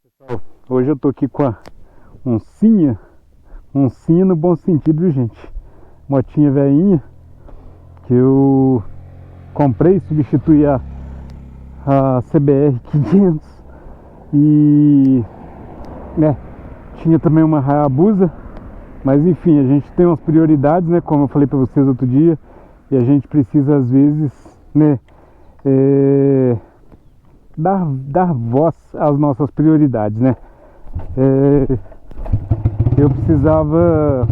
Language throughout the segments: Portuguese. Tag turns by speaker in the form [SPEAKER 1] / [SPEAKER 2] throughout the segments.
[SPEAKER 1] Pessoal, hoje eu tô aqui com a oncinha no bom sentido, viu, gente? Motinha velhinha que eu comprei, substituí a CBR 500 e tinha também uma Hayabusa, mas enfim, a gente tem umas prioridades, né? Como eu falei pra vocês outro dia, e a gente precisa às vezes, né? Dar voz às nossas prioridades, né? Eu precisava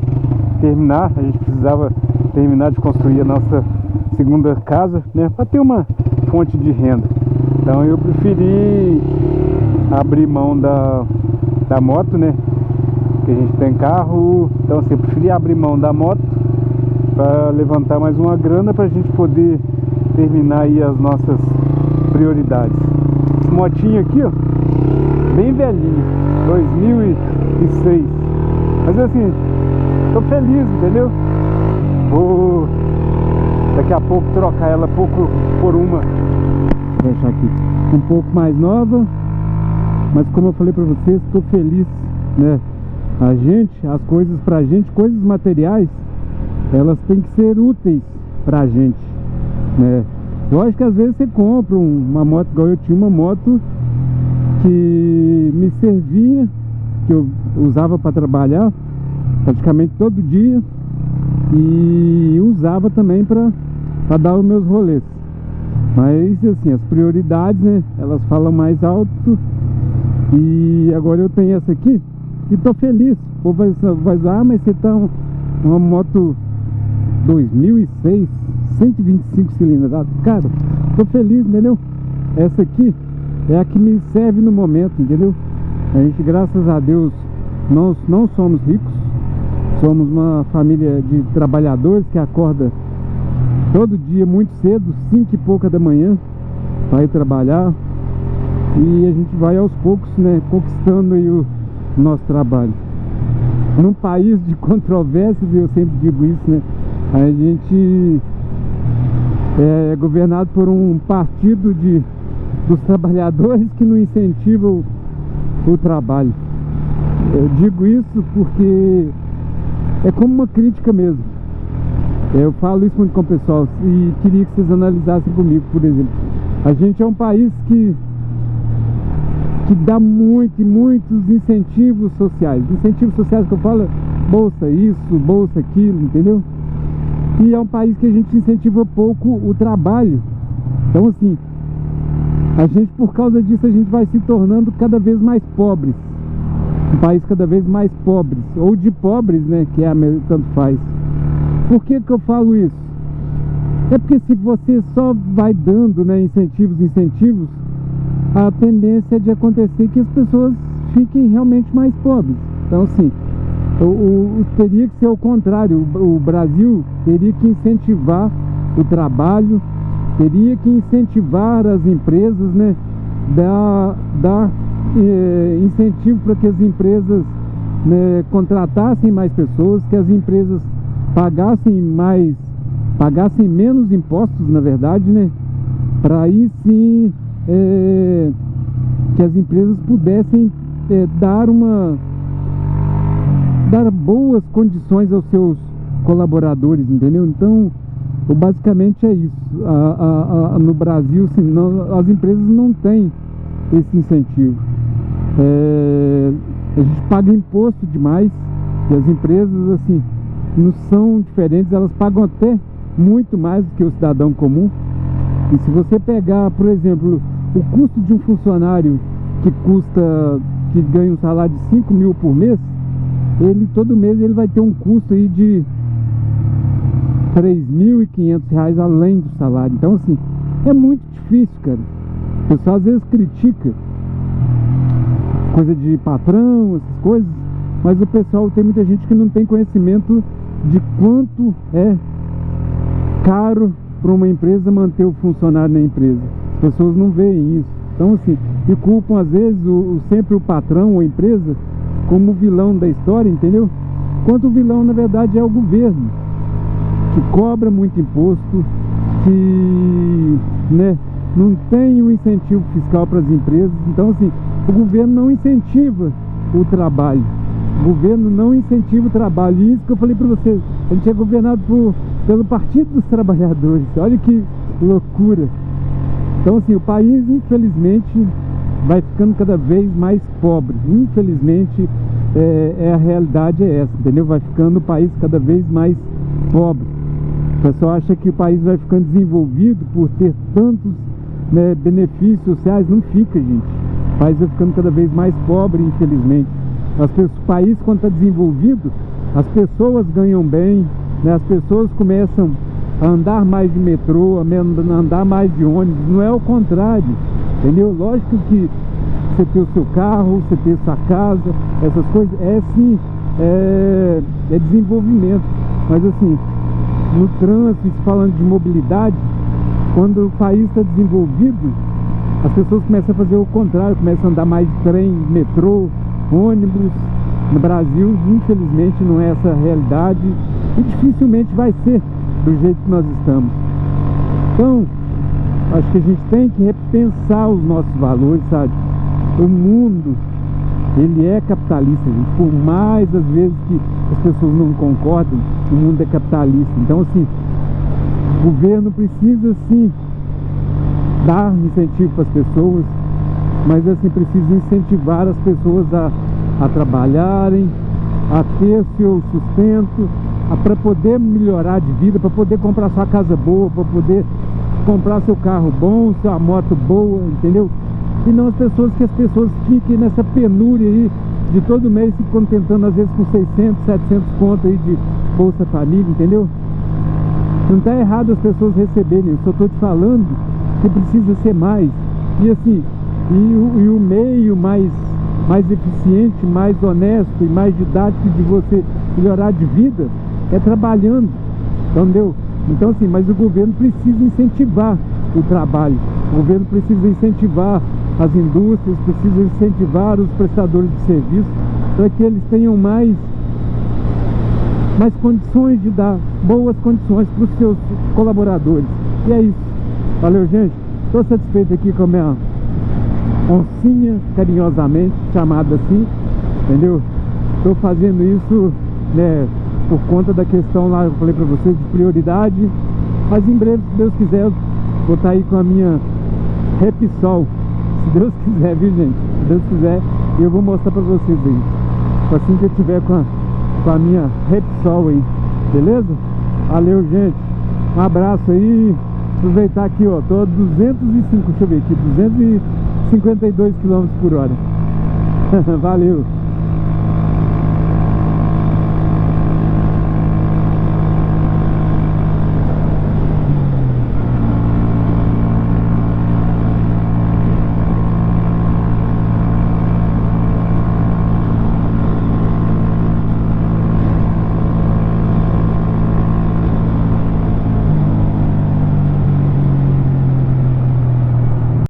[SPEAKER 1] terminar, a gente precisava terminar de construir a nossa segunda casa, né? Para ter uma fonte de renda. Então eu preferi abrir mão da moto, né? Que a gente tem carro, então assim, eu preferi abrir mão da moto para levantar mais uma grana para a gente poder terminar aí as nossas prioridades. Esse motinho aqui, ó, bem velhinho, 2006, mas assim, tô feliz, entendeu? Vou daqui a pouco trocar ela por uma, vou deixar aqui, um pouco mais nova, mas como eu falei pra vocês, tô feliz, né? As coisas pra gente, coisas materiais, elas têm que ser úteis pra gente, né? Eu acho que às vezes você compra uma moto, igual eu tinha uma moto que me servia, que eu usava para trabalhar praticamente todo dia e usava também para dar os meus rolês. Mas assim, as prioridades, né, elas falam mais alto. E agora eu tenho essa aqui e tô feliz. O povo vai dizer, mas você tá uma moto 2006, 125 cilindradas. Cara, tô feliz, entendeu? Essa aqui é a que me serve no momento, entendeu? A gente, graças a Deus, nós não somos ricos. Somos uma família de trabalhadores que acorda todo dia muito cedo, 5 e pouca da manhã, para ir trabalhar. E a gente vai aos poucos, né, conquistando aí o nosso trabalho. Num país de controvérsias, eu sempre digo isso, né? A gente é governado por um partido dos trabalhadores que não incentiva o trabalho. Eu digo isso porque é como uma crítica mesmo. Eu falo isso muito com o pessoal e queria que vocês analisassem comigo, por exemplo. A gente é um país que dá muitos incentivos sociais. Incentivos sociais que eu falo, bolsa isso, bolsa aquilo, entendeu? E é um país que a gente incentiva pouco o trabalho. Então assim, a gente, por causa disso, a gente vai se tornando cada vez mais pobres. Um país cada vez mais pobres, ou de pobres, né, que é tanto faz. Por que eu falo isso? É porque se você só vai dando, né, incentivos, a tendência é de acontecer que as pessoas fiquem realmente mais pobres. Então assim, teria que ser o contrário. O Brasil teria que incentivar o trabalho, teria que incentivar as empresas, né? Dar incentivo para que as empresas, né, contratassem mais pessoas, que as empresas pagassem menos impostos, na verdade, né? Para aí sim que as empresas pudessem dar boas condições aos seus colaboradores, entendeu? Então, basicamente é isso. No Brasil, assim, as empresas não têm esse incentivo. A gente paga imposto demais e as empresas, assim, não são diferentes, elas pagam até muito mais do que o cidadão comum. E se você pegar, por exemplo, o custo de um funcionário que ganha um salário de 5 mil por mês, todo mês ele vai ter um custo aí de R$3.500 além do salário. Então assim, é muito difícil, cara. O pessoal às vezes critica coisa de patrão, essas coisas, mas o pessoal, tem muita gente que não tem conhecimento de quanto é caro para uma empresa manter o funcionário na empresa. As pessoas não veem isso. Então assim, e culpam às vezes sempre o patrão ou a empresa como o vilão da história, entendeu? Enquanto o vilão na verdade é o governo, que cobra muito imposto, que, né, não tem um incentivo fiscal para as empresas. Então assim, o governo não incentiva o trabalho. O governo não incentiva o trabalho. E isso que eu falei para vocês, a gente é governado pelo Partido dos Trabalhadores. Olha que loucura. Então assim, o país infelizmente vai ficando cada vez mais pobre. Infelizmente a realidade é essa, entendeu? Vai ficando o país cada vez mais pobre. O pessoal acha que o país vai ficando desenvolvido por ter tantos, né, benefícios sociais. Não fica, gente. O país vai ficando cada vez mais pobre, infelizmente. O país, quando está desenvolvido, as pessoas ganham bem, né? As pessoas começam a andar mais de metrô, a andar mais de ônibus. Não é o contrário, entendeu? Lógico que você ter o seu carro, você ter sua casa, essas coisas, sim, é desenvolvimento. Mas assim, no trânsito, falando de mobilidade, quando o país está desenvolvido, as pessoas começam a fazer o contrário, começam a andar mais de trem, metrô, ônibus. No Brasil, infelizmente, não é essa a realidade e dificilmente vai ser do jeito que nós estamos. Então, acho que a gente tem que repensar os nossos valores, sabe? O mundo, ele é capitalista, gente. Por mais, às vezes, que as pessoas não concordem, o mundo é capitalista. Então, assim, o governo precisa, sim, dar incentivo para as pessoas, mas, assim, precisa incentivar as pessoas a trabalharem, a ter seu sustento, para poder melhorar de vida, para poder comprar sua casa boa, para poder comprar seu carro bom, sua moto boa, entendeu? E não as pessoas fiquem nessa penúria aí de todo mês se contentando às vezes com 600, 700 conto aí de Bolsa Família, entendeu? Não está errado as pessoas receberem, eu só estou te falando que precisa ser mais. E assim, e o meio mais eficiente, mais honesto e mais didático de você melhorar de vida é trabalhando, entendeu? Então assim, mas o governo precisa incentivar o trabalho, o governo precisa incentivar as indústrias, precisa incentivar os prestadores de serviço para que eles tenham mais condições de dar boas condições para os seus colaboradores. E é isso. Valeu, gente. Estou satisfeito aqui com a minha oncinha, carinhosamente chamada assim, entendeu? Estou fazendo isso, né, por conta da questão lá, eu falei para vocês, de prioridade. Mas em breve, se Deus quiser, eu vou estar aí com a minha Repsol. Se Deus quiser, viu, gente? Se Deus quiser, eu vou mostrar para vocês aí. Assim que eu tiver com a minha Repsol aí, beleza? Valeu, gente. Um abraço aí. Aproveitar aqui, ó, tô a 205, deixa eu ver aqui, 252 km por hora. Valeu.